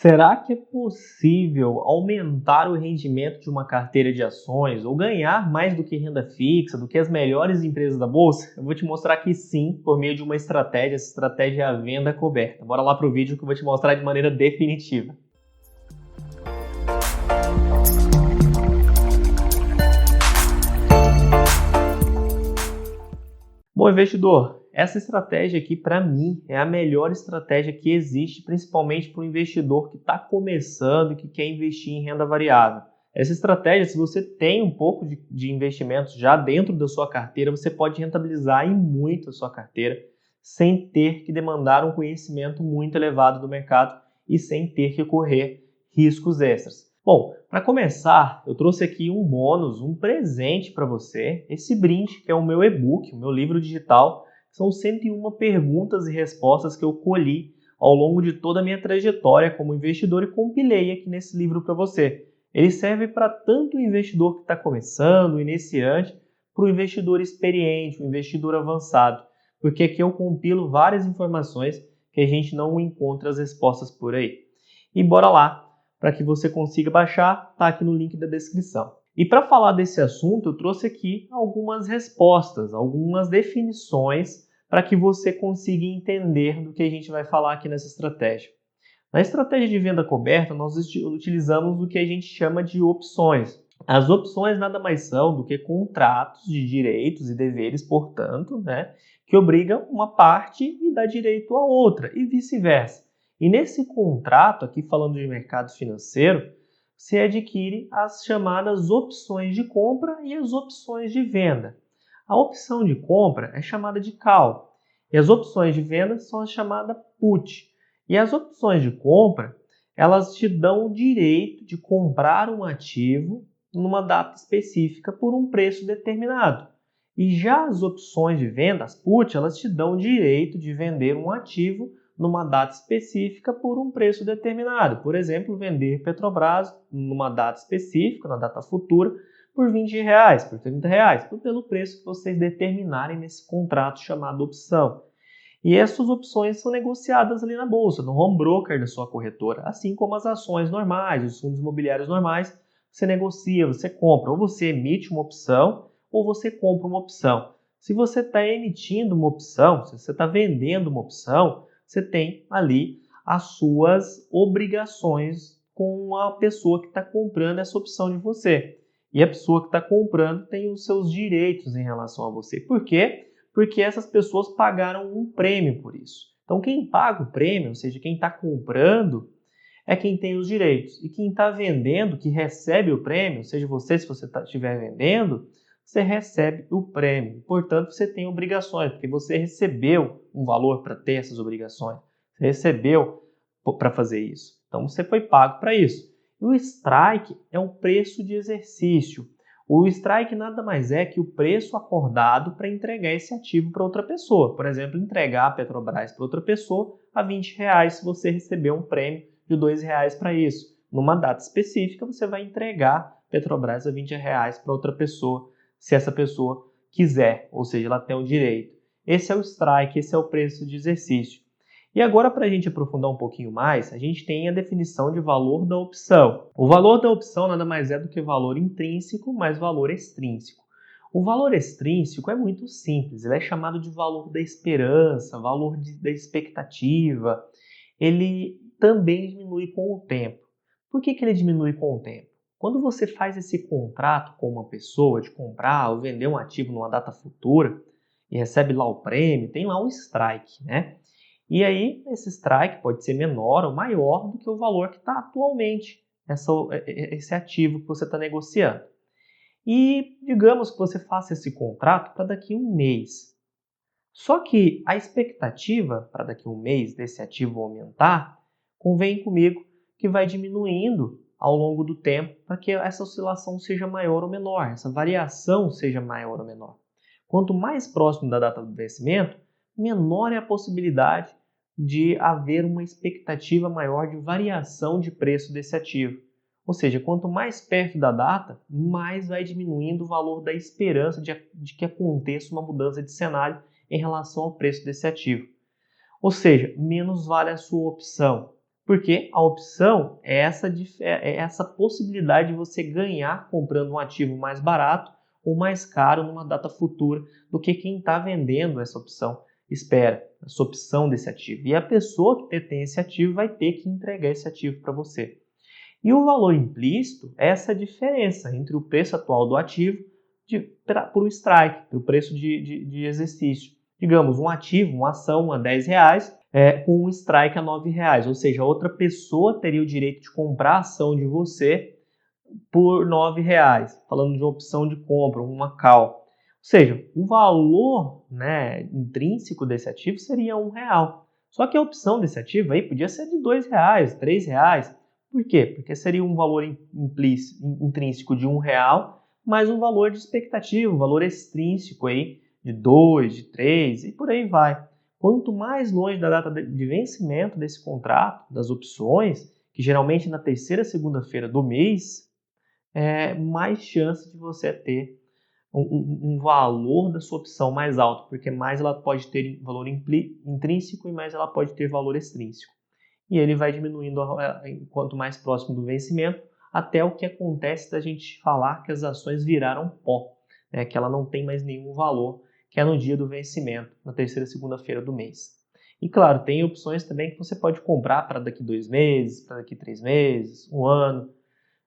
Será que é possível aumentar o rendimento de uma carteira de ações ou ganhar mais do que renda fixa, do que as melhores empresas da bolsa? Eu vou te mostrar que sim, por meio de uma estratégia. Essa estratégia é a venda coberta. Bora lá pro vídeo que eu vou te mostrar de maneira definitiva. Bom, investidor, essa estratégia aqui, para mim, é a melhor estratégia que existe, principalmente para o investidor que está começando e que quer investir em renda variável. Essa estratégia, se você tem um pouco de investimentos já dentro da sua carteira, você pode rentabilizar em muito a sua carteira sem ter que demandar um conhecimento muito elevado do mercado e sem ter que correr riscos extras. Bom, para começar, eu trouxe aqui um bônus, um presente para você, esse brinde que é o meu e-book, o meu livro digital. São 101 perguntas e respostas que eu colhi ao longo de toda a minha trajetória como investidor e compilei aqui nesse livro para você. Ele serve para tanto o investidor que está começando, o iniciante, para o investidor experiente, o investidor avançado, porque aqui eu compilo várias informações que a gente não encontra as respostas por aí. E bora lá! Para que você consiga baixar, está aqui no link da descrição. E para falar desse assunto, eu trouxe aqui algumas respostas, algumas definições para que você consiga entender do que a gente vai falar aqui nessa estratégia. Na estratégia de venda coberta, nós utilizamos o que a gente chama de opções. As opções nada mais são do que contratos de direitos e deveres, portanto, que obrigam uma parte e dá direito à outra, e vice-versa. E nesse contrato, aqui falando de mercado financeiro, você adquire as chamadas opções de compra e as opções de venda. A opção de compra é chamada de call, e as opções de venda são as chamadas put. E as opções de compra, elas te dão o direito de comprar um ativo numa data específica por um preço determinado. E já as opções de venda, as put, elas te dão o direito de vender um ativo numa data específica por um preço determinado. Por exemplo, vender Petrobras numa data específica, na data futura, por R$20, por R$30, pelo preço que vocês determinarem nesse contrato chamado opção. E essas opções são negociadas ali na bolsa, no home broker da sua corretora, assim como as ações normais, os fundos imobiliários normais. Você negocia, você compra, ou você emite uma opção, ou você compra uma opção. Se você está emitindo uma opção, se você está vendendo uma opção, você tem ali as suas obrigações com a pessoa que está comprando essa opção de você. E a pessoa que está comprando tem os seus direitos em relação a você. Por quê? Porque essas pessoas pagaram um prêmio por isso. Então, quem paga o prêmio, ou seja, quem está comprando, é quem tem os direitos. E quem está vendendo, que recebe o prêmio, ou seja, você, se você estiver vendendo, você recebe o prêmio. Portanto, você tem obrigações, porque você recebeu um valor para ter essas obrigações. Você recebeu para fazer isso. Então, você foi pago para isso. E o strike é um preço de exercício. O strike nada mais é que o preço acordado para entregar esse ativo para outra pessoa. Por exemplo, entregar a Petrobras para outra pessoa a R$20 se você receber um prêmio de R$2 para isso. Numa data específica, você vai entregar Petrobras a R$20 para outra pessoa, se essa pessoa quiser, ou seja, ela tem o direito. Esse é o strike, esse é o preço de exercício. E agora, para a gente aprofundar um pouquinho mais, a gente tem a definição de valor da opção. O valor da opção nada mais é do que valor intrínseco mais valor extrínseco. O valor extrínseco é muito simples, ele é chamado de valor da esperança, valor da expectativa. Ele também diminui com o tempo. Por que ele diminui com o tempo? Quando você faz esse contrato com uma pessoa de comprar ou vender um ativo numa data futura e recebe lá o prêmio, tem lá um strike, E aí, esse strike pode ser menor ou maior do que o valor que está atualmente, esse ativo que você está negociando. E digamos que você faça esse contrato para daqui a um mês. Só que a expectativa para daqui a um mês desse ativo aumentar, convém comigo que vai diminuindo ao longo do tempo para que essa oscilação seja maior ou menor, essa variação seja maior ou menor. Quanto mais próximo da data do vencimento, menor é a possibilidade de haver uma expectativa maior de variação de preço desse ativo. Ou seja, quanto mais perto da data, mais vai diminuindo o valor da esperança de que aconteça uma mudança de cenário em relação ao preço desse ativo. Ou seja, menos vale a sua opção. Porque a opção é essa possibilidade de você ganhar comprando um ativo mais barato ou mais caro numa data futura do que quem está vendendo essa opção espera, essa opção desse ativo. E a pessoa que detém esse ativo vai ter que entregar esse ativo para você. E o valor implícito é essa diferença entre o preço atual do ativo para o strike, para o preço de exercício. Digamos, um ativo, uma ação a R$10, com um strike a R$9, ou seja, outra pessoa teria o direito de comprar a ação de você por R$9, falando de uma opção de compra, uma call. Ou seja, o valor, né, intrínseco desse ativo seria R$1. Só que a opção desse ativo aí podia ser de R$2, R$3. Por quê? Porque seria um valor intrínseco de R$1, mais um valor de expectativa, um valor extrínseco aí de 2, de 3 e por aí vai. Quanto mais longe da data de vencimento desse contrato, das opções, que geralmente na terceira segunda-feira do mês, mais chance de você ter um valor da sua opção mais alto, porque mais ela pode ter valor intrínseco e mais ela pode ter valor extrínseco. E ele vai diminuindo quanto mais próximo do vencimento, até o que acontece da gente falar que as ações viraram pó, né, que ela não tem mais nenhum valor, que é no dia do vencimento, na terceira segunda-feira do mês. E claro, tem opções também que você pode comprar para daqui 2 meses, para daqui 3 meses, um ano.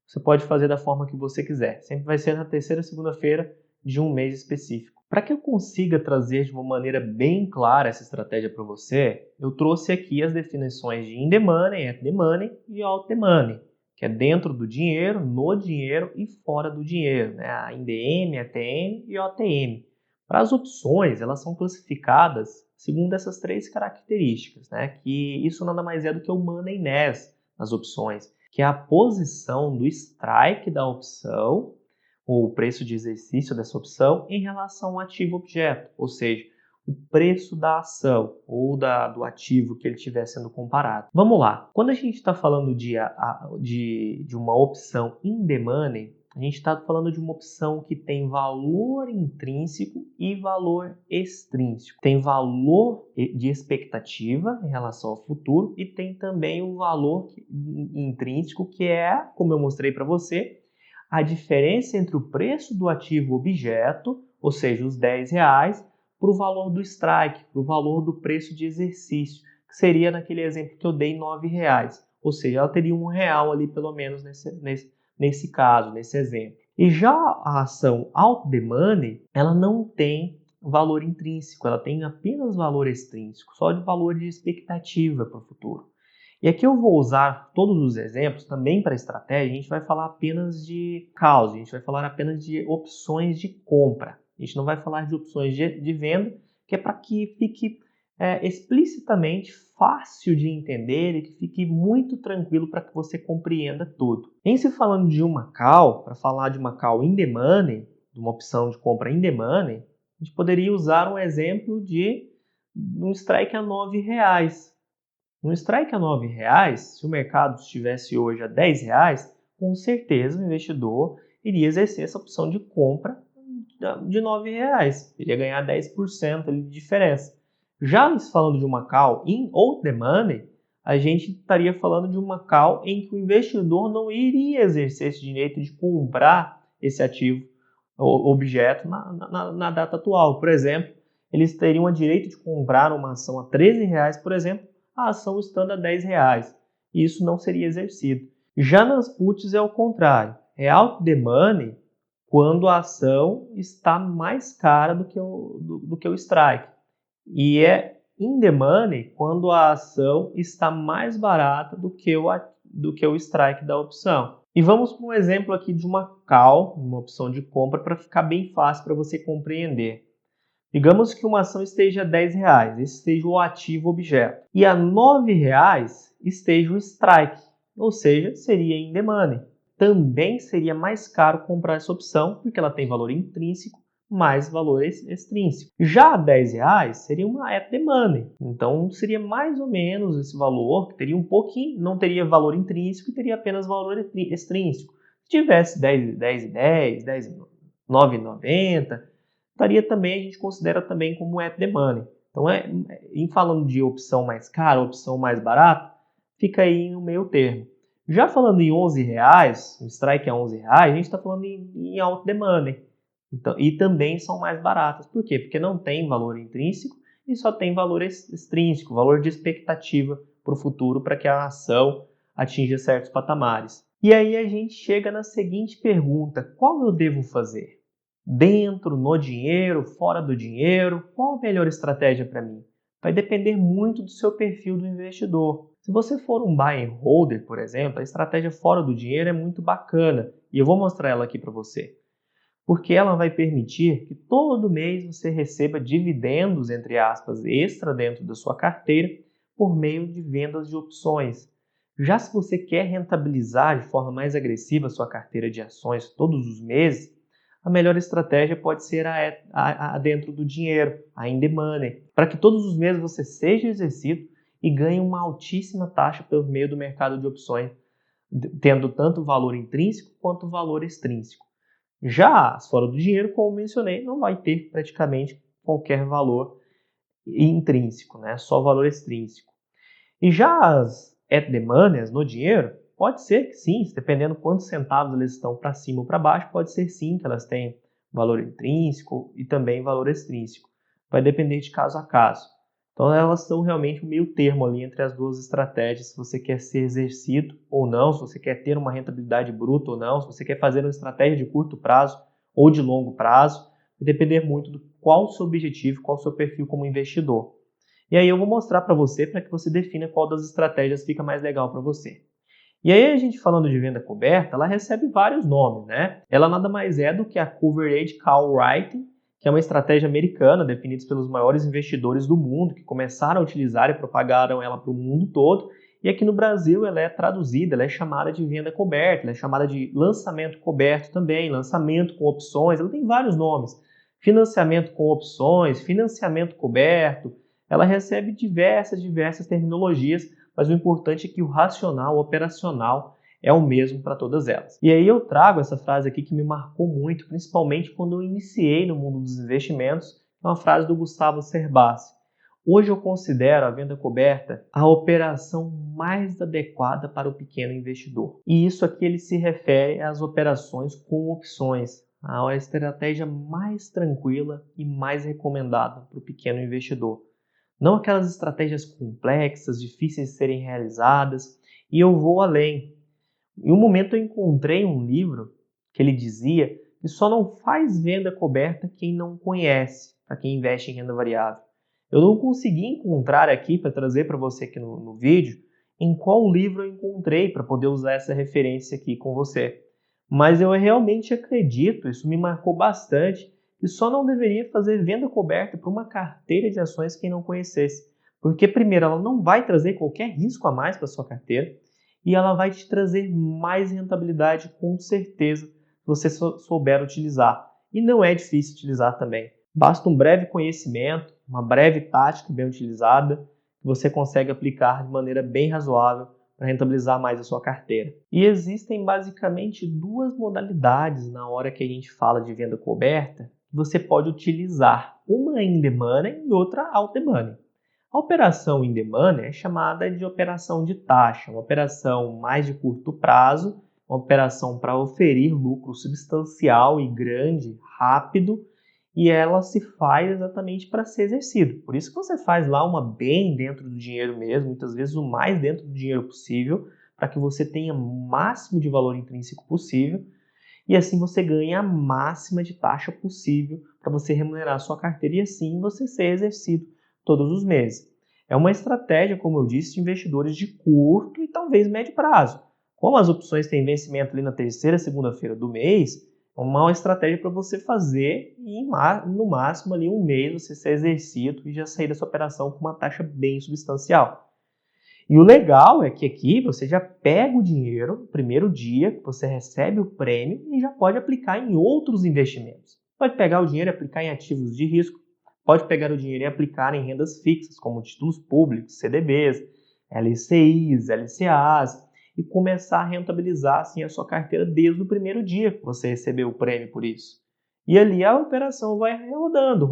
Você pode fazer da forma que você quiser. Sempre vai ser na terceira segunda-feira de um mês específico. Para que eu consiga trazer de uma maneira bem clara essa estratégia para você, eu trouxe aqui as definições de in the money, at the money e out the money, que é dentro do dinheiro, no dinheiro e fora do dinheiro, né? A INDM, ATM e OTM. Para as opções, elas são classificadas segundo essas 3 características, né? Que isso nada mais é do que o moneyness nas opções, que é a posição do strike da opção, ou o preço de exercício dessa opção, em relação ao ativo objeto, ou seja, o preço da ação ou do ativo que ele estiver sendo comparado. Vamos lá, quando a gente está falando de uma opção in the money, a gente está falando de uma opção que tem valor intrínseco e valor extrínseco. Tem valor de expectativa em relação ao futuro e tem também o valor intrínseco, que é, como eu mostrei para você, a diferença entre o preço do ativo objeto, ou seja, os R$10, para o valor do strike, para o valor do preço de exercício, que seria naquele exemplo que eu dei R$9. Ou seja, ela teria R$1 ali pelo menos nesse caso, nesse exemplo. E já a ação out the money, ela não tem valor intrínseco, ela tem apenas valor extrínseco, só de valor de expectativa para o futuro. E aqui eu vou usar todos os exemplos também para estratégia, a gente vai falar apenas de causa, a gente vai falar apenas de opções de compra. A gente não vai falar de opções de venda, que é para que fique explicitamente fácil de entender e que fique muito tranquilo para que você compreenda tudo. Em se falando de uma call, para falar de uma call in the money, de uma opção de compra in the money, a gente poderia usar um exemplo de um strike a R$9. Um strike a R$9, se o mercado estivesse hoje a R$10, com certeza o investidor iria exercer essa opção de compra de R$9. Iria ganhar 10% de diferença. Já falando de uma call in out the money, a gente estaria falando de uma call em que o investidor não iria exercer esse direito de comprar esse ativo, objeto, na data atual. Por exemplo, eles teriam o direito de comprar uma ação a R$13, por exemplo, a ação estando a R$10. E isso não seria exercido. Já nas puts é o contrário. É out the money quando a ação está mais cara do que o strike. E é in the money quando a ação está mais barata do que o strike da opção. E vamos para um exemplo aqui de uma call, uma opção de compra, para ficar bem fácil para você compreender. Digamos que uma ação esteja a R$10, esse esteja o ativo objeto, e a R$9 esteja o strike, ou seja, seria in the money. Também seria mais caro comprar essa opção, porque ela tem valor intrínseco mais valor extrínseco. Já a R$10 seria uma at the money, então seria mais ou menos esse valor, que teria um pouquinho, não teria valor intrínseco e teria apenas valor extrínseco. Se tivesse 10,10, 9,90, estaria também, a gente considera também como at the money. Então, em falando de opção mais cara, opção mais barata, fica aí no meio termo. Já falando em R$ 11, um strike a R$ 11, a gente está falando em alto demanda. Então, e também são mais baratas. Por quê? Porque não tem valor intrínseco e só tem valor extrínseco, valor de expectativa para o futuro, para que a ação atinja certos patamares. E aí a gente chega na seguinte pergunta: qual eu devo fazer? Dentro, no dinheiro, fora do dinheiro? Qual a melhor estratégia para mim? Vai depender muito do seu perfil do investidor. Se você for um buy and holder, por exemplo, a estratégia fora do dinheiro é muito bacana e eu vou mostrar ela aqui para você. Porque ela vai permitir que todo mês você receba dividendos, entre aspas, extra dentro da sua carteira por meio de vendas de opções. Já se você quer rentabilizar de forma mais agressiva a sua carteira de ações todos os meses, a melhor estratégia pode ser a dentro do dinheiro, a in the money, para que todos os meses você seja exercido e ganhe uma altíssima taxa pelo meio do mercado de opções, tendo tanto valor intrínseco quanto valor extrínseco. Já as fora do dinheiro, como mencionei, não vai ter praticamente qualquer valor intrínseco, né? Só valor extrínseco. E já as at the money, as no dinheiro, pode ser que sim, dependendo quantos centavos eles estão para cima ou para baixo, pode ser sim que elas tenham valor intrínseco e também valor extrínseco. Vai depender de caso a caso. Então elas são realmente um meio termo ali entre as duas estratégias, se você quer ser exercido ou não, se você quer ter uma rentabilidade bruta ou não, se você quer fazer uma estratégia de curto prazo ou de longo prazo, vai depender muito do qual o seu objetivo, qual o seu perfil como investidor. E aí eu vou mostrar para você para que você defina qual das estratégias fica mais legal para você. E aí a gente falando de venda coberta, ela recebe vários nomes, né? Ela nada mais é do que a Coverage Call Writing, que é uma estratégia americana definida pelos maiores investidores do mundo, que começaram a utilizar e propagaram ela para o mundo todo. E aqui no Brasil ela é traduzida, ela é chamada de venda coberta, ela é chamada de lançamento coberto também, lançamento com opções, ela tem vários nomes. Financiamento com opções, financiamento coberto, ela recebe diversas terminologias, mas o importante é que o racional, o operacional, é o mesmo para todas elas. E aí eu trago essa frase aqui que me marcou muito, principalmente quando eu iniciei no mundo dos investimentos, é uma frase do Gustavo Cerbasi. Hoje eu considero a venda coberta a operação mais adequada para o pequeno investidor. E isso aqui ele se refere às operações com opções, a estratégia mais tranquila e mais recomendada para o pequeno investidor. Não aquelas estratégias complexas, difíceis de serem realizadas. E eu vou além. Em um momento eu encontrei um livro que ele dizia que só não faz venda coberta quem não conhece, para quem investe em renda variável. Eu não consegui encontrar aqui para trazer para você aqui no vídeo em qual livro eu encontrei para poder usar essa referência aqui com você. Mas eu realmente acredito, isso me marcou bastante, e só não deveria fazer venda coberta para uma carteira de ações quem não conhecesse. Porque, primeiro, ela não vai trazer qualquer risco a mais para sua carteira e ela vai te trazer mais rentabilidade com certeza se você souber utilizar. E não é difícil utilizar também. Basta um breve conhecimento, uma breve tática bem utilizada, que você consegue aplicar de maneira bem razoável para rentabilizar mais a sua carteira. E existem basicamente duas modalidades na hora que a gente fala de venda coberta que você pode utilizar, uma in the money e outra out the money. A operação in the money é chamada de operação de taxa, uma operação mais de curto prazo, uma operação para oferir lucro substancial e grande, rápido, e ela se faz exatamente para ser exercido. Por isso que você faz lá uma bem dentro do dinheiro mesmo, muitas vezes o mais dentro do dinheiro possível, para que você tenha o máximo de valor intrínseco possível, e assim você ganha a máxima de taxa possível para você remunerar a sua carteira e assim você ser exercido todos os meses. É uma estratégia, como eu disse, de investidores de curto e talvez médio prazo. Como as opções têm vencimento ali na terceira segunda-feira do mês, é uma estratégia para você fazer e no máximo ali um mês você ser exercido e já sair dessa operação com uma taxa bem substancial. E o legal é que aqui você já pega o dinheiro no primeiro dia que você recebe o prêmio e já pode aplicar em outros investimentos. Pode pegar o dinheiro e aplicar em ativos de risco, pode pegar o dinheiro e aplicar em rendas fixas, como títulos públicos, CDBs, LCIs, LCAs, e começar a rentabilizar assim, a sua carteira desde o primeiro dia que você recebeu o prêmio por isso. E ali a operação vai rodando,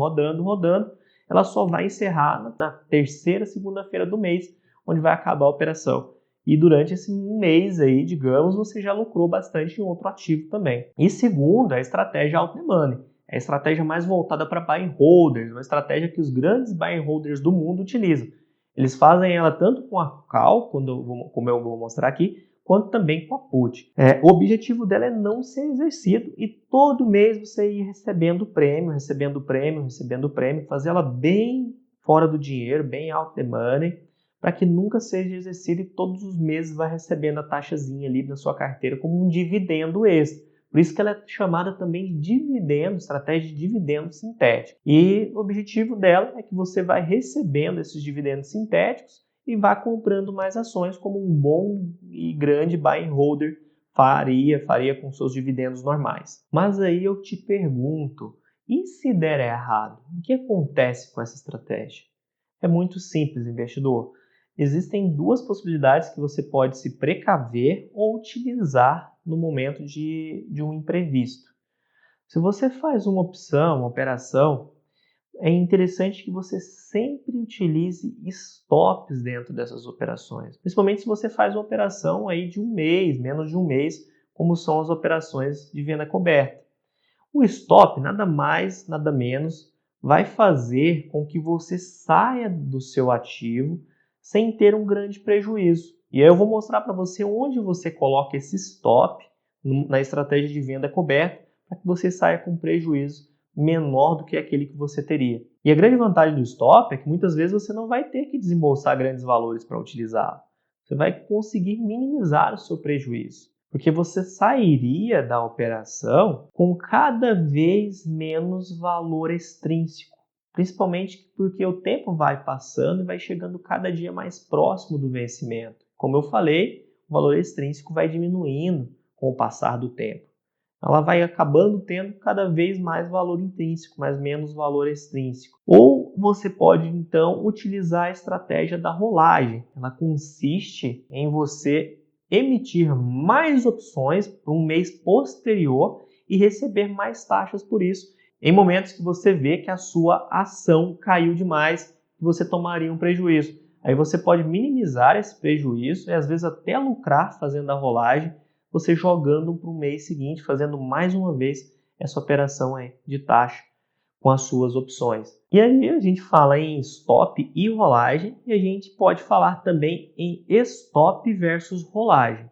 ela só vai encerrar na terceira segunda-feira do mês, onde vai acabar a operação. E durante esse mês aí, digamos, você já lucrou bastante em outro ativo também. E segundo, a estratégia Alt the Money. É a estratégia mais voltada para buy and holders, uma estratégia que os grandes buy and holders do mundo utilizam. Eles fazem ela tanto com a call, como eu vou mostrar aqui, quanto também com a put. O objetivo dela é não ser exercido e todo mês você ir recebendo prêmio, fazer ela bem fora do dinheiro, bem out the money, para que nunca seja exercido e todos os meses vai recebendo a taxazinha ali na sua carteira como um dividendo extra. Por isso que ela é chamada também de dividendo, estratégia de dividendo sintético. E o objetivo dela é que você vai recebendo esses dividendos sintéticos e vá comprando mais ações como um bom e grande buy and holder faria com seus dividendos normais. Mas aí eu te pergunto, e se der errado? O que acontece com essa estratégia? É muito simples, investidor. Existem duas possibilidades que você pode se precaver ou utilizar no momento de um imprevisto. Se você faz uma operação, é interessante que você sempre utilize stops dentro dessas operações, principalmente se você faz uma operação aí de um mês, menos de um mês, como são as operações de venda coberta. O stop, nada mais, nada menos, vai fazer com que você saia do seu ativo sem ter um grande prejuízo. E aí eu vou mostrar para você onde você coloca esse stop na estratégia de venda coberta para que você saia com prejuízo menor do que aquele que você teria. E a grande vantagem do stop é que muitas vezes você não vai ter que desembolsar grandes valores para utilizá-lo. Você vai conseguir minimizar o seu prejuízo, porque você sairia da operação com cada vez menos valor extrínseco, principalmente porque o tempo vai passando e vai chegando cada dia mais próximo do vencimento. Como eu falei, o valor extrínseco vai diminuindo com o passar do tempo. Ela vai acabando tendo cada vez mais valor intrínseco, mas menos valor extrínseco. Ou você pode, então, utilizar a estratégia da rolagem. Ela consiste em você emitir mais opções para um mês posterior e receber mais taxas por isso, em momentos que você vê que a sua ação caiu demais e você tomaria um prejuízo. Aí você pode minimizar esse prejuízo e às vezes até lucrar fazendo a rolagem, você jogando para o mês seguinte, fazendo mais uma vez essa operação aí de taxa com as suas opções. E aí a gente fala em stop e rolagem e a gente pode falar também em stop versus rolagem.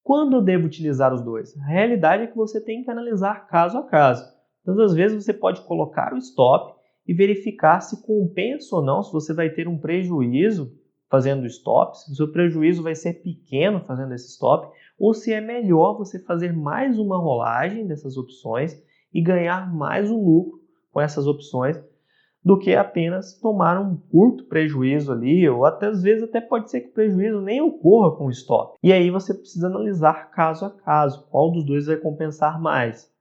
Quando eu devo utilizar os dois? A realidade é que você tem que analisar caso a caso. Todas as vezes você pode colocar o stop e verificar se compensa ou não, se você vai ter um prejuízo fazendo stop, se o seu prejuízo vai ser pequeno fazendo esse stop, ou se é melhor você fazer mais uma rolagem dessas opções e ganhar mais um lucro com essas opções do que apenas tomar um curto prejuízo ali, ou até às vezes até pode ser que o prejuízo nem ocorra com o stop. E aí você precisa analisar caso a caso, qual dos dois vai compensar mais.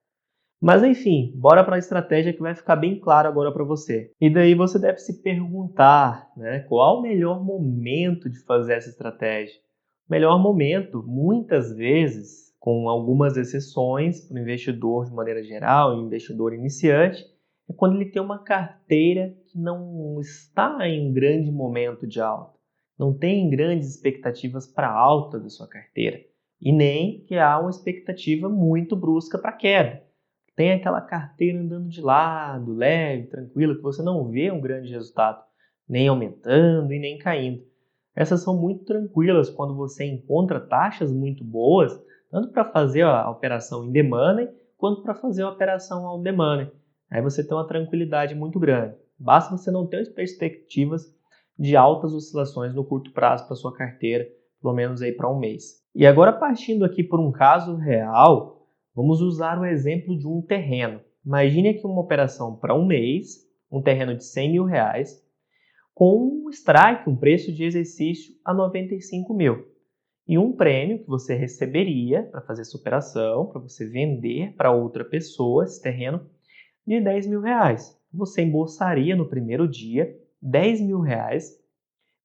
Mas enfim, bora para a estratégia que vai ficar bem claro agora para você. E daí você deve se perguntar, né, qual o melhor momento de fazer essa estratégia? O melhor momento, muitas vezes, com algumas exceções para o investidor de maneira geral, o investidor iniciante, é quando ele tem uma carteira que não está em um grande momento de alta, não tem grandes expectativas para a alta da sua carteira e nem que há uma expectativa muito brusca para queda. Tem aquela carteira andando de lado, leve, tranquila, que você não vê um grande resultado, nem aumentando e nem caindo. Essas são muito tranquilas quando você encontra taxas muito boas, tanto para fazer a operação in the money, quanto para fazer a operação out the money. Aí você tem uma tranquilidade muito grande. Basta você não ter perspectivas de altas oscilações no curto prazo para sua carteira, pelo menos aí para um mês. E agora partindo aqui por um caso real, vamos usar o exemplo de um terreno. Imagine aqui uma operação para um mês, um terreno de 100 mil reais, com um strike, um preço de exercício a 95 mil. E um prêmio que você receberia para fazer essa operação, para você vender para outra pessoa esse terreno, de 10 mil reais. Você embolsaria no primeiro dia 10 mil reais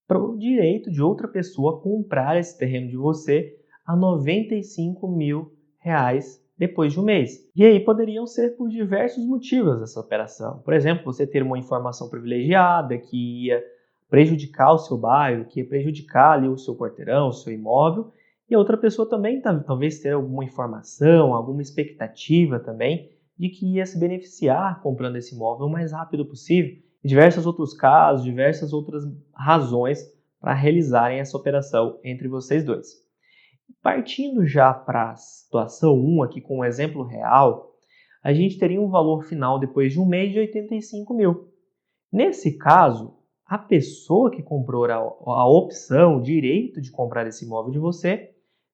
para o direito de outra pessoa comprar esse terreno de você a 95 mil reais depois de um mês. E aí poderiam ser por diversos motivos essa operação. Por exemplo, você ter uma informação privilegiada que ia prejudicar o seu bairro, que ia prejudicar ali o seu quarteirão, o seu imóvel, e a outra pessoa também talvez ter alguma informação, alguma expectativa também de que ia se beneficiar comprando esse imóvel o mais rápido possível, e diversos outros casos, diversas outras razões para realizarem essa operação entre vocês dois. Partindo já para a situação 1 aqui com um exemplo real, a gente teria um valor final depois de um mês de 85 mil. Nesse caso, a pessoa que comprou a opção, o direito de comprar esse imóvel de você,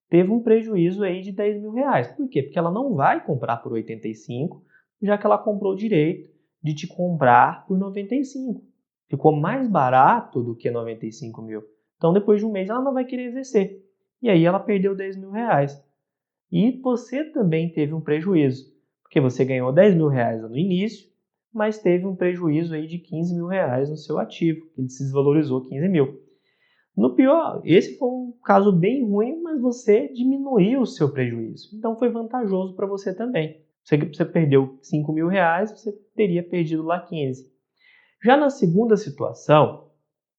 teve um prejuízo aí de 10 mil reais. Por quê? Porque ela não vai comprar por 85, já que ela comprou o direito de te comprar por 95. Ficou mais barato do que 95 mil. Então, depois de um mês, ela não vai querer exercer. E aí ela perdeu 10 mil reais. E você também teve um prejuízo, porque você ganhou 10 mil reais no início, mas teve um prejuízo aí de 15 mil reais no seu ativo, ele se desvalorizou 15 mil. No pior, esse foi um caso bem ruim, mas você diminuiu o seu prejuízo. Então foi vantajoso para você também. Você perdeu 5 mil reais, você teria perdido lá 15. Já na segunda situação,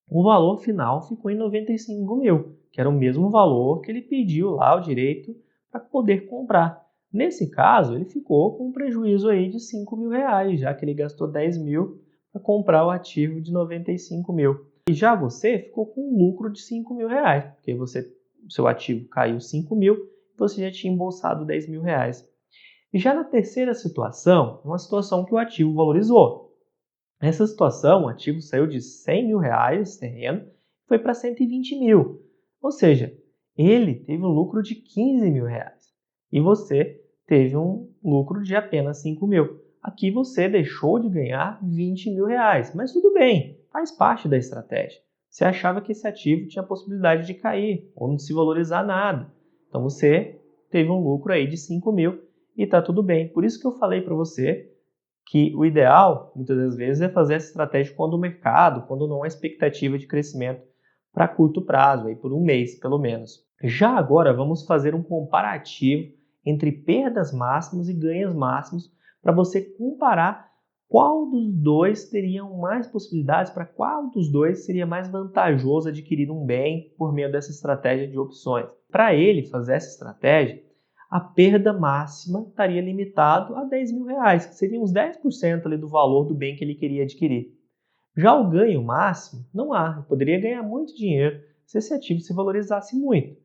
o valor final ficou em 95 mil, que era o mesmo valor que ele pediu lá o direito para poder comprar. Nesse caso, ele ficou com um prejuízo aí de 5 mil reais, já que ele gastou 10 mil para comprar o ativo de 95 mil. E já você ficou com um lucro de 5 mil reais, porque o seu ativo caiu 5 mil e você já tinha embolsado 10 mil reais. E já na terceira situação, uma situação que o ativo valorizou. Nessa situação, o ativo saiu de 100 mil reais, esse terreno, e foi para 120 mil. Ou seja, ele teve um lucro de 15 mil reais e você teve um lucro de apenas 5 mil. Aqui você deixou de ganhar 20 mil reais, mas tudo bem, faz parte da estratégia. Você achava que esse ativo tinha a possibilidade de cair ou não se valorizar nada. Então você teve um lucro aí de 5 mil e está tudo bem. Por isso que eu falei para você que o ideal, muitas das vezes, é fazer essa estratégia quando o mercado, quando não há expectativa de crescimento para curto prazo, aí por um mês pelo menos. Já agora vamos fazer um comparativo entre perdas máximas e ganhos máximos para você comparar qual dos dois teriam mais possibilidades, para qual dos dois seria mais vantajoso adquirir um bem por meio dessa estratégia de opções. Para ele fazer essa estratégia, a perda máxima estaria limitado a 10 mil reais, que seriam uns 10% ali do valor do bem que ele queria adquirir. Já o ganho máximo, não há. Ele poderia ganhar muito dinheiro se esse ativo se valorizasse muito.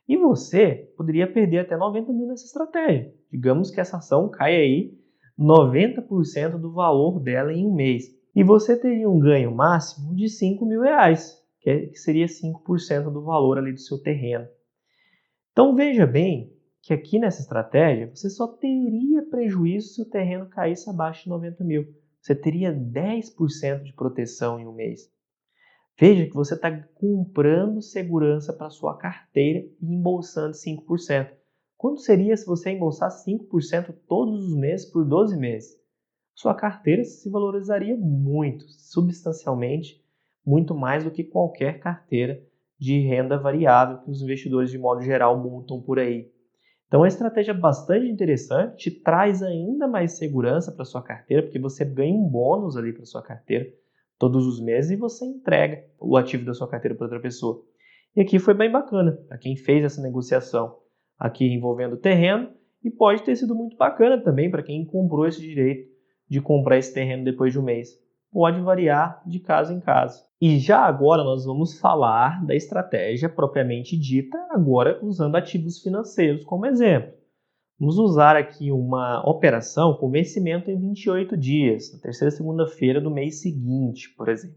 E você poderia perder até 90 mil nessa estratégia. Digamos que essa ação caia aí 90% do valor dela em um mês. E você teria um ganho máximo de 5 mil reais, que seria 5% do valor ali do seu terreno. Então veja bem que aqui nessa estratégia você só teria prejuízo se o terreno caísse abaixo de 90 mil. Você teria 10% de proteção em um mês. Veja que você está comprando segurança para sua carteira e embolsando 5%. Quanto seria se você embolsasse 5% todos os meses por 12 meses? Sua carteira se valorizaria muito, substancialmente, muito mais do que qualquer carteira de renda variável que os investidores de modo geral montam por aí. Então, é uma estratégia bastante interessante, te traz ainda mais segurança para sua carteira, porque você ganha um bônus ali para sua carteira todos os meses e você entrega o ativo da sua carteira para outra pessoa. E aqui foi bem bacana para quem fez essa negociação aqui envolvendo o terreno e pode ter sido muito bacana também para quem comprou esse direito de comprar esse terreno depois de um mês. Pode variar de caso em caso. E já agora nós vamos falar da estratégia propriamente dita, agora usando ativos financeiros como exemplo. Vamos usar aqui uma operação com vencimento em 28 dias, na terceira segunda-feira do mês seguinte, por exemplo.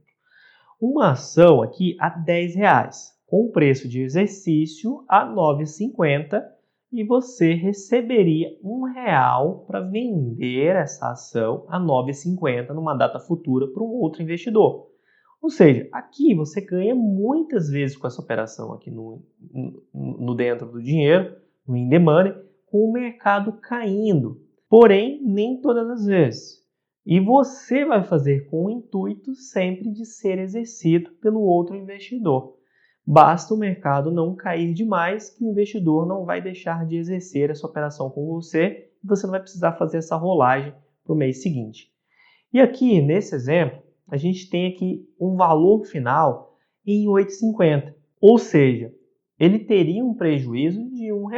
Uma ação aqui a R$10, com preço de exercício a R$ 9,50 e você receberia R$1 para vender essa ação a R$ 9,50 numa data futura para um outro investidor. Ou seja, aqui você ganha muitas vezes com essa operação aqui no dentro do dinheiro, no in the money, com o mercado caindo. Porém, nem todas as vezes. E você vai fazer com o intuito sempre de ser exercido pelo outro investidor. Basta o mercado não cair demais que o investidor não vai deixar de exercer essa operação com você e você não vai precisar fazer essa rolagem para o mês seguinte. E aqui, nesse exemplo, a gente tem aqui um valor final em 8,50. Ou seja, ele teria um prejuízo de R$ 1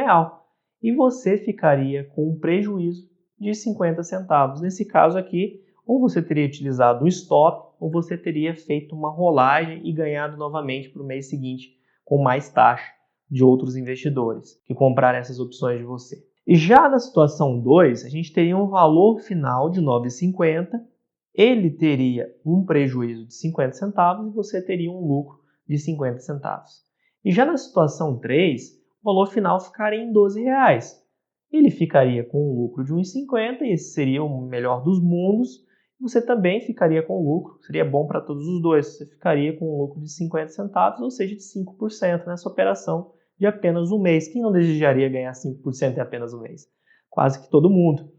e você ficaria com um prejuízo de 50 centavos. Nesse caso aqui, ou você teria utilizado o stop, ou você teria feito uma rolagem e ganhado novamente para o mês seguinte com mais taxa de outros investidores que compraram essas opções de você. E já na situação 2, a gente teria um valor final de 9,50, ele teria um prejuízo de 50 centavos e você teria um lucro de 50 centavos. E já na situação 3, o valor final ficaria em R$ 12. Ele ficaria com um lucro de 1,50 e esse seria o melhor dos mundos. Você também ficaria com lucro, seria bom para todos os dois. Você ficaria com um lucro de 50 centavos, ou seja, de 5% nessa operação de apenas um mês. Quem não desejaria ganhar 5% em apenas um mês? Quase que todo mundo.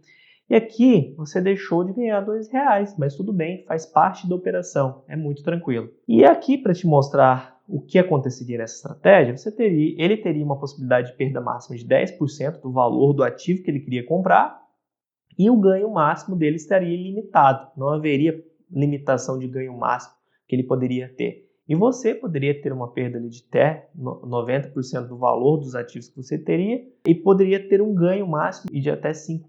E aqui você deixou de ganhar R$ 2, mas tudo bem, faz parte da operação, é muito tranquilo. E aqui para te mostrar o que aconteceria nessa estratégia, ele teria uma possibilidade de perda máxima de 10% do valor do ativo que ele queria comprar e o ganho máximo dele estaria ilimitado, não haveria limitação de ganho máximo que ele poderia ter. E você poderia ter uma perda de até 90% do valor dos ativos que você teria e poderia ter um ganho máximo de até 5%.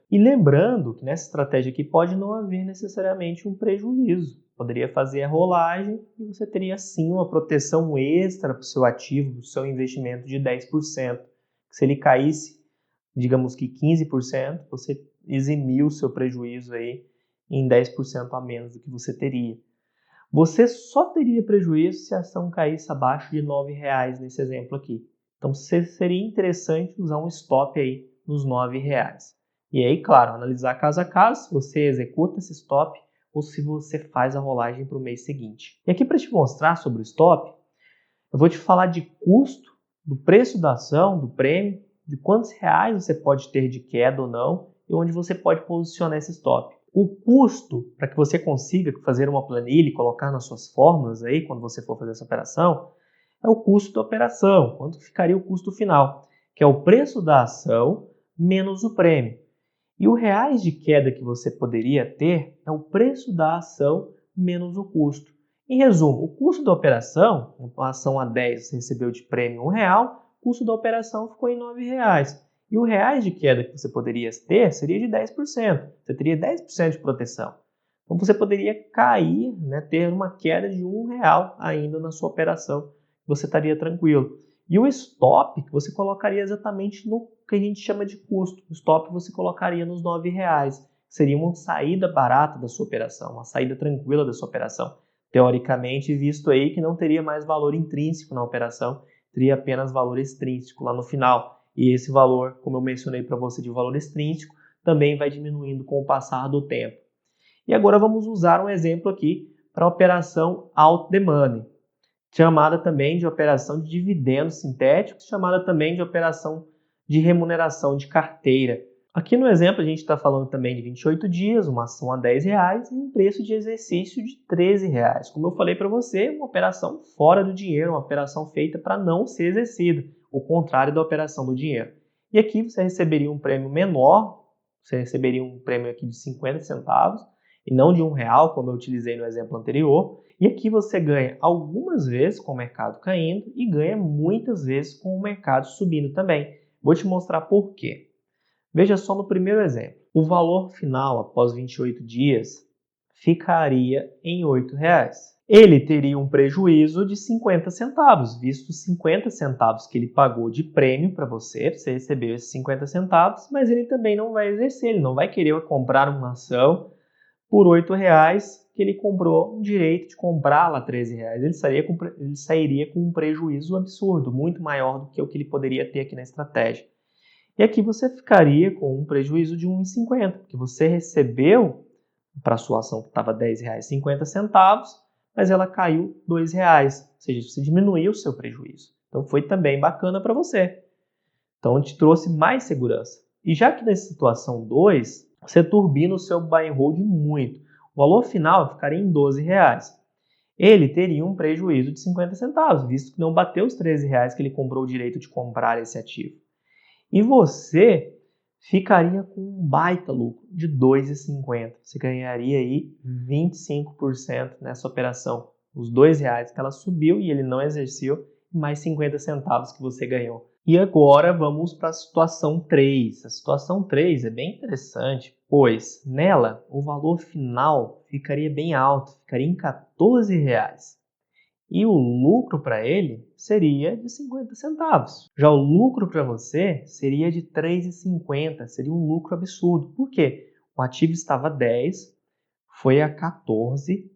E lembrando que nessa estratégia aqui pode não haver necessariamente um prejuízo. Poderia fazer a rolagem e você teria sim uma proteção extra para o seu ativo, para o seu investimento de 10%. Se ele caísse, digamos que 15%, você eximiu o seu prejuízo aí em 10% a menos do que você teria. Você só teria prejuízo se a ação caísse abaixo de R$ 9 nesse exemplo aqui. Então seria interessante usar um stop aí nos R$ 9. E aí, claro, analisar caso a caso, se você executa esse stop ou se você faz a rolagem para o mês seguinte. E aqui para te mostrar sobre o stop, eu vou te falar de custo, do preço da ação, do prêmio, de quantos reais você pode ter de queda ou não e onde você pode posicionar esse stop. O custo para que você consiga fazer uma planilha e colocar nas suas fórmulas aí quando você for fazer essa operação é o custo da operação. Quanto ficaria o custo final? Que é o preço da ação menos o prêmio. E o reais de queda que você poderia ter é o preço da ação menos o custo. Em resumo, o custo da operação, uma ação a 10 você recebeu de prêmio R$ 1, o custo da operação ficou em R$ 9. E o reais de queda que você poderia ter seria de 10%. Você teria 10% de proteção. Então você poderia cair, ter uma queda de R$ 1 ainda na sua operação. Você estaria tranquilo. E o stop que você colocaria exatamente no que a gente chama de custo. O stop você colocaria nos R$ 9. Seria uma saída barata da sua operação, uma saída tranquila da sua operação. Teoricamente, visto aí que não teria mais valor intrínseco na operação, teria apenas valor extrínseco lá no final. E esse valor, como eu mencionei para você de valor extrínseco, também vai diminuindo com o passar do tempo. E agora vamos usar um exemplo aqui para a operação Out the Money, chamada também de operação de dividendos sintéticos, chamada também de operação de remuneração de carteira. Aqui no exemplo a gente está falando também de 28 dias, uma ação a R$ 10 e um preço de exercício de R$ 13. Como eu falei para você, uma operação fora do dinheiro, uma operação feita para não ser exercida, o contrário da operação do dinheiro. E aqui você receberia um prêmio menor, você receberia um prêmio aqui de 50 centavos e não de R$ 1, como eu utilizei no exemplo anterior. E aqui você ganha algumas vezes com o mercado caindo e ganha muitas vezes com o mercado subindo também. Vou te mostrar por quê. Veja só no primeiro exemplo. O valor final após 28 dias ficaria em R$ 8. Ele teria um prejuízo de 50 centavos, visto os 50 centavos que ele pagou de prêmio para você recebeu esses 50 centavos, mas ele também não vai exercer, ele não vai querer comprar uma ação por R$ 8 que ele comprou o direito de comprar lá R$ 13. Ele sairia com um prejuízo absurdo, muito maior do que o que ele poderia ter aqui na estratégia. E aqui você ficaria com um prejuízo de R$ 1,50, porque você recebeu para a sua ação que estava R$ 10 50 centavos, mas ela caiu R$ 2, ou seja, você diminuiu o seu prejuízo. Então foi também bacana para você. Então te trouxe mais segurança. E já que nessa situação 2, você turbina o seu buy and hold muito. O valor final ficaria em R$ 12. Ele teria um prejuízo de 50 centavos, visto que não bateu os R$ 13 que ele comprou o direito de comprar esse ativo. E você ficaria com um baita lucro de R$ 2,50. Você ganharia aí 25% nessa operação. Os R$ 2 que ela subiu e ele não exerceu, mais 50 centavos que você ganhou. E agora vamos para a situação 3. A situação 3 é bem interessante, pois nela o valor final ficaria bem alto, ficaria em R$ 14. E o lucro para ele seria de 50 centavos. Já o lucro para você seria de R$ 3,50, seria um lucro absurdo. Por quê? O ativo estava 10, foi a 14,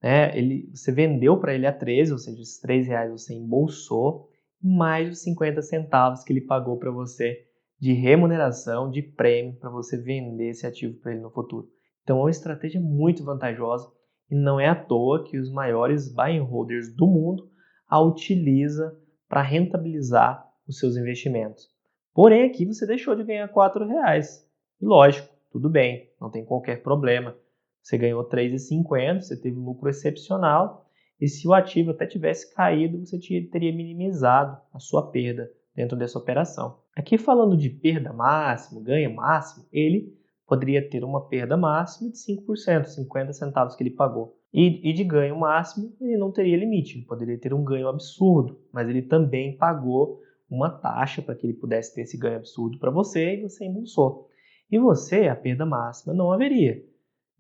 né? Você vendeu para ele a 13, ou seja, esses R$ 3 você embolsou, mais os 50 centavos que ele pagou para você de remuneração, de prêmio, para você vender esse ativo para ele no futuro. Então é uma estratégia muito vantajosa e não é à toa que os maiores buy and holders do mundo a utiliza para rentabilizar os seus investimentos. Porém, aqui você deixou de ganhar R$ 4. E lógico, tudo bem, não tem qualquer problema. Você ganhou R$ 3,50, você teve um lucro excepcional, e se o ativo até tivesse caído, você teria minimizado a sua perda dentro dessa operação. Aqui falando de perda máxima, ganho máximo, ele poderia ter uma perda máxima de 5%, 50 centavos que ele pagou. E de ganho máximo, ele não teria limite, ele poderia ter um ganho absurdo, mas ele também pagou uma taxa para que ele pudesse ter esse ganho absurdo para você e você embolsou. E você, a perda máxima não haveria.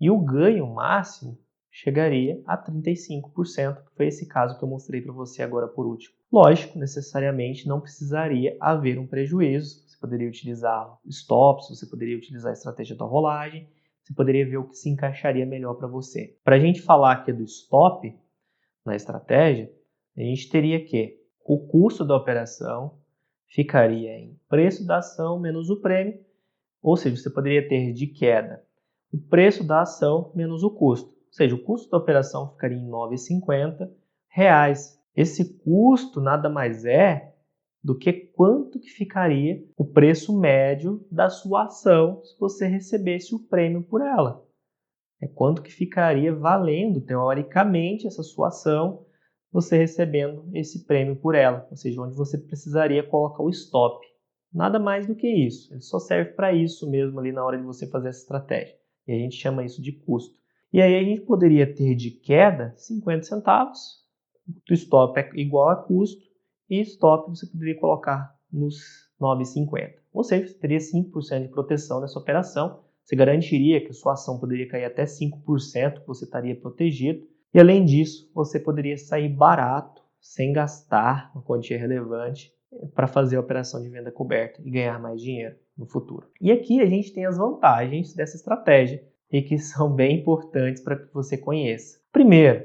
E o ganho máximo chegaria a 35%, que foi esse caso que eu mostrei para você agora por último. Lógico, necessariamente não precisaria haver um prejuízo. Você poderia utilizar stops, você poderia utilizar a estratégia da rolagem, você poderia ver o que se encaixaria melhor para você. Para a gente falar aqui do stop na estratégia, a gente teria que o custo da operação ficaria em preço da ação menos o prêmio, ou seja, você poderia ter de queda o preço da ação menos o custo. Ou seja, o custo da operação ficaria em R$ 9,50. Esse custo nada mais é do que quanto que ficaria o preço médio da sua ação se você recebesse o prêmio por ela. É quanto que ficaria valendo, teoricamente, essa sua ação, você recebendo esse prêmio por ela. Ou seja, onde você precisaria colocar o stop. Nada mais do que isso. Ele só serve para isso mesmo ali na hora de você fazer essa estratégia. E a gente chama isso de custo. E aí a gente poderia ter de queda 50 centavos. O stop é igual a custo. E stop você poderia colocar nos 9,50. Ou seja, você teria 5% de proteção nessa operação. Você garantiria que a sua ação poderia cair até 5%, que você estaria protegido. E além disso, você poderia sair barato, sem gastar uma quantia relevante, para fazer a operação de venda coberta e ganhar mais dinheiro no futuro. E aqui a gente tem as vantagens dessa estratégia e que são bem importantes para que você conheça. Primeiro,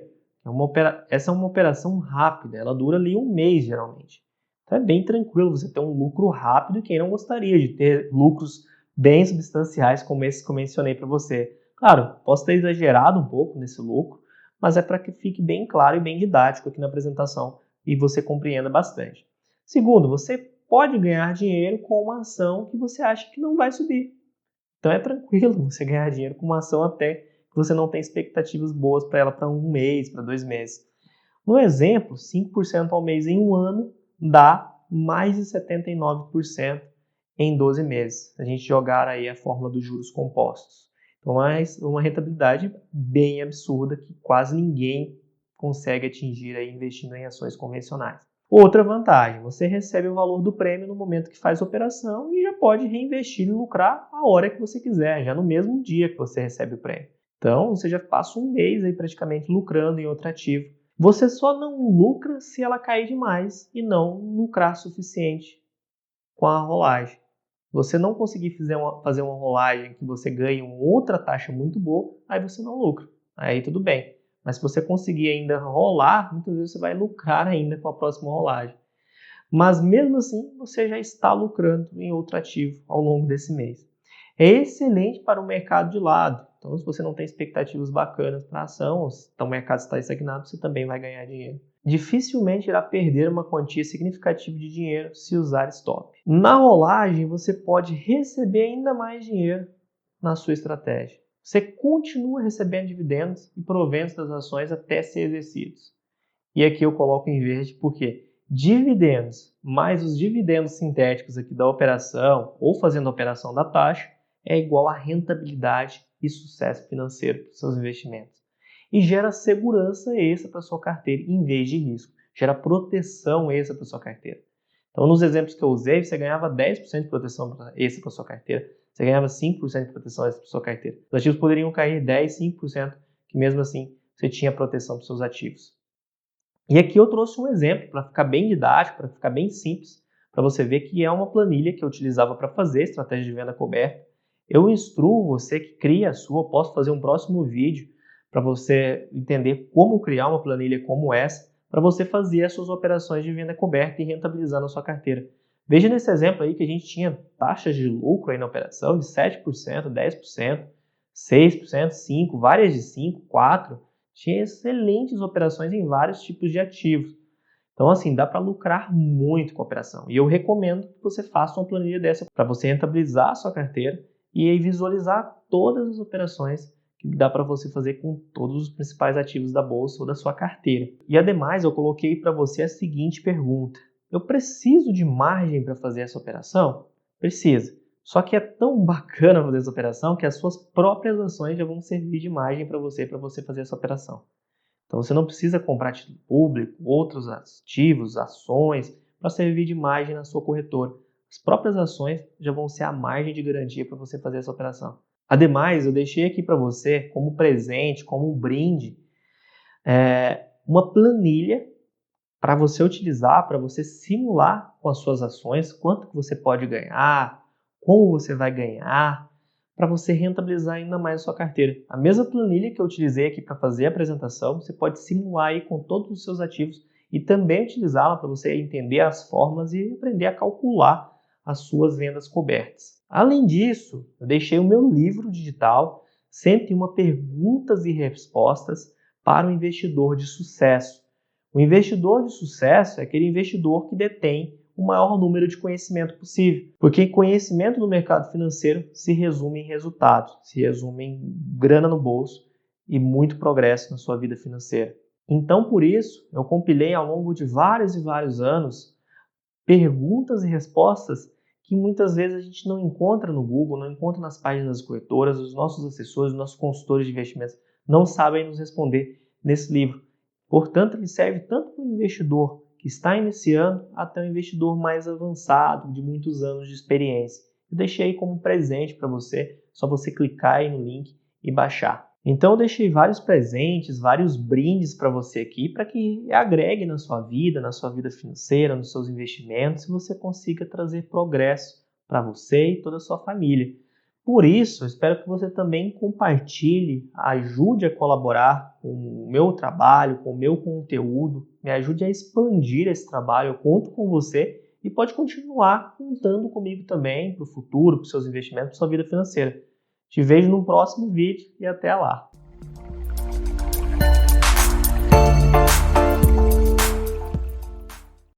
essa é uma operação rápida, ela dura ali um mês geralmente. Então é bem tranquilo você ter um lucro rápido e quem não gostaria de ter lucros bem substanciais como esses que eu mencionei para você. Claro, posso ter exagerado um pouco nesse lucro, mas é para que fique bem claro e bem didático aqui na apresentação e você compreenda bastante. Segundo, você pode ganhar dinheiro com uma ação que você acha que não vai subir. Então é tranquilo você ganhar dinheiro com uma ação até que você não tem expectativas boas para ela para um mês, para 2 meses. No exemplo, 5% ao mês em um ano dá mais de 79% em 12 meses. A gente jogar aí a fórmula dos juros compostos. Então é uma rentabilidade bem absurda que quase ninguém consegue atingir aí investindo em ações convencionais. Outra vantagem, você recebe o valor do prêmio no momento que faz a operação e já pode reinvestir e lucrar a hora que você quiser, já no mesmo dia que você recebe o prêmio. Então, você já passa um mês aí praticamente lucrando em outro ativo. Você só não lucra se ela cair demais e não lucrar suficiente com a rolagem. Você não conseguir fazer uma rolagem que você ganhe uma outra taxa muito boa, aí você não lucra. Aí tudo bem. Mas se você conseguir ainda rolar, muitas vezes você vai lucrar ainda com a próxima rolagem. Mas mesmo assim, você já está lucrando em outro ativo ao longo desse mês. É excelente para o mercado de lado. Então, se você não tem expectativas bacanas para a ação, então o mercado está estagnado, você também vai ganhar dinheiro. Dificilmente irá perder uma quantia significativa de dinheiro se usar stop. Na rolagem, você pode receber ainda mais dinheiro na sua estratégia. Você continua recebendo dividendos e proventos das ações até ser exercidos. E aqui eu coloco em verde porque Dividendos mais os dividendos sintéticos aqui da operação ou fazendo a operação da taxa é igual a rentabilidade e sucesso financeiro para os seus investimentos. E gera segurança extra para a sua carteira em vez de risco. Gera proteção extra para a sua carteira. Então, nos exemplos que eu usei, você ganhava 10% de proteção extra para a sua carteira, você ganhava 5% de proteção extra para a sua carteira. Os ativos poderiam cair 10%, 5%, que mesmo assim você tinha proteção para os seus ativos. E aqui eu trouxe um exemplo para ficar bem didático, para ficar bem simples, para você ver que é uma planilha que eu utilizava para fazer estratégia de venda coberta. Eu instruo você que cria a sua, posso fazer um próximo vídeo para você entender como criar uma planilha como essa, para você fazer as suas operações de venda coberta e rentabilizar na sua carteira. Veja nesse exemplo aí que a gente tinha taxas de lucro aí na operação de 7%, 10%, 6%, 5%, várias de 5%, 4%. Tinha excelentes operações em vários tipos de ativos. Então, assim, dá para lucrar muito com a operação. E eu recomendo que você faça uma planilha dessa para você rentabilizar a sua carteira e aí visualizar todas as operações que dá para você fazer com todos os principais ativos da bolsa ou da sua carteira. E ademais, eu coloquei para você a seguinte pergunta: eu preciso de margem para fazer essa operação? Precisa. Só que é tão bacana fazer essa operação que as suas próprias ações já vão servir de margem para você fazer essa operação. Então você não precisa comprar título público, outros ativos, ações, para servir de margem na sua corretora. As próprias ações já vão ser a margem de garantia para você fazer essa operação. Ademais, eu deixei aqui para você, como presente, como um brinde, uma planilha para você utilizar, para você simular com as suas ações quanto que você pode ganhar, como você vai ganhar, para você rentabilizar ainda mais a sua carteira. A mesma planilha que eu utilizei aqui para fazer a apresentação, você pode simular aí com todos os seus ativos e também utilizá-la para você entender as formas e aprender a calcular as suas vendas cobertas. Além disso, eu deixei o meu livro digital 101 perguntas e respostas para o investidor de sucesso. O investidor de sucesso é aquele investidor que detém o maior número de conhecimento possível, porque conhecimento no mercado financeiro se resume em resultados, se resume em grana no bolso e muito progresso na sua vida financeira. Então, por isso, eu compilei ao longo de vários e vários anos perguntas e respostas que muitas vezes a gente não encontra no Google, não encontra nas páginas das corretoras, os nossos assessores, os nossos consultores de investimentos não sabem nos responder nesse livro. Portanto, ele serve tanto para o investidor que está iniciando até o investidor mais avançado, de muitos anos de experiência. Eu deixei aí como presente para você, só você clicar aí no link e baixar. Então eu deixei vários presentes, vários brindes para você aqui, para que agregue na sua vida financeira, nos seus investimentos, e você consiga trazer progresso para você e toda a sua família. Por isso, eu espero que você também compartilhe, ajude a colaborar com o meu trabalho, com o meu conteúdo, me ajude a expandir esse trabalho. Eu conto com você e pode continuar contando comigo também para o futuro, para os seus investimentos, para a sua vida financeira. Te vejo no próximo vídeo e até lá!